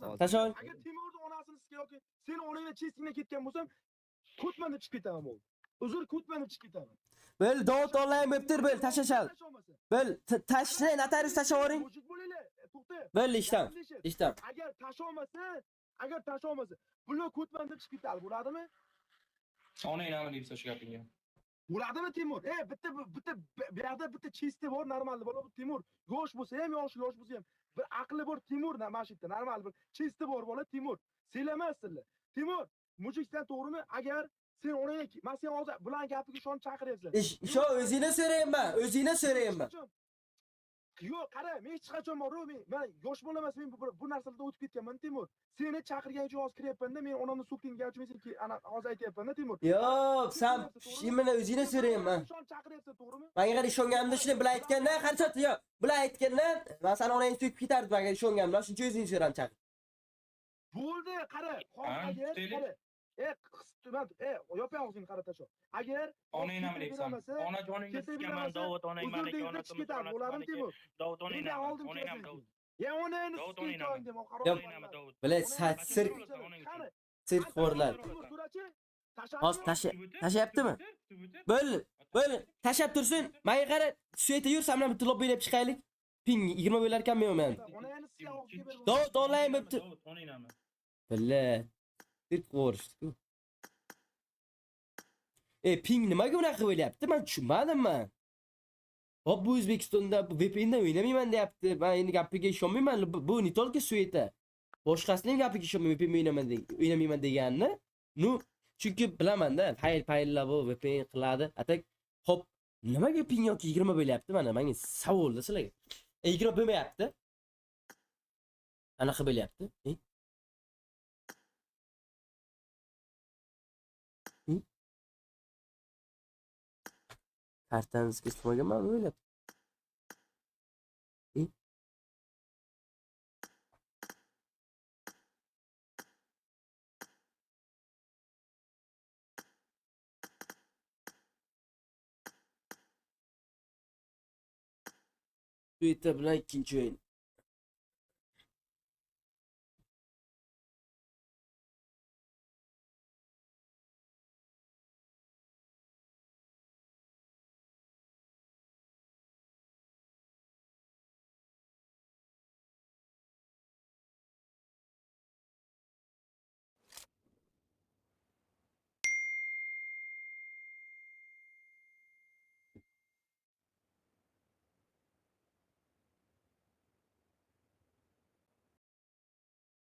tashlasan. Tashaol. Agar Timurning onasini sizga yoki seni onangga chestingdan ketgan bo'lsam, ko'tman deb chiqib ketaman bo'ldi. Uzr, ko'tman deb chiqib ketaman. Bel Davut onlayn bo'ptir, bel tashashal. Bel tashlay, notarius tashavering. Mushuk bo'linglar. To'xta. Bel ishtam. Agar tashamasa, bular ko'tman deb chiqib ketadi, bo'ladimi? Onang nima deb shu gapingga? Bo'ladimi Timur? Bitta bu yerda bitta chesti bor, normalni bola bu Timur. Yosh bo'lsa ham, yosh bo'lsa ham bir aqli bor Timur, mana shu yerda normal bir chesti bor bola Timur. Selamasizlar. Timur, mushukdan to'g'rimi? Agar sen onangga, men sen hozir bilan gapiga ishonib chaqiryapsan. Shu o'zingni so'rayman. Yo'q, qara, men hech qachon men yosh bolamas, men bu narsalardan o'tib ketganman Timur. Seni chaqirgan uchun hozir kiryapman-da, men onamni so'kdingga uchun sen ana hozir aytyapman-da Timur. Yo'q, sen shimini o'zingni so'rayman. Ishon chaqiryapsan, to'g'rimi? Menga ishonganimda shuni bilan aytganda, qarasat, yo'q. Bilan aytganda, men sen onangni so'kib ketardim, menga ishonganimda, shuncha o'zingni so'ram chaqir. Bo'ldi, qara. Hozir qara. Yo'q og'zingni qara tasho. Agar onang nima deysan? Onajoningga sikaman Davud, onang meniki, onasi Davud, onang ham Davud. Ya onangni sikayman deb Yo'q, bilay, sirkvorlar. Hozir tashayaptimi? Bo'l, tashab tursin. Menga qara, suyeta yur, sen bilan bitta lobby o'ynab chiqaylik. Ping 20 bo'lar ekan men. Onangni sikayga ber. Davud onlayn bo'pti. Onang nima? Bilay. Sirkvor. Ping nimaga unaqa bo'lyapti? Men tushunmadim. Hop, bu O'zbekistonda VPN dan o'ynamayman deyapti. Men endi gapiga ishonmayman. Bu ne только suyeta. Boshqasining gapiga ishonmayman, o'ynamayman deganni. Chunki bilaman-da, fayl bu VPN qiladi. Atak, hop, nimaga ping yoki 20 bo'lyapti? Mana menga savolda sizlarga. 20 bo'lmayapti. Anaqa bo'lyapti. Kartanizga isitmaganman o'ylab. Twitter bilan ikkinchi o'yin.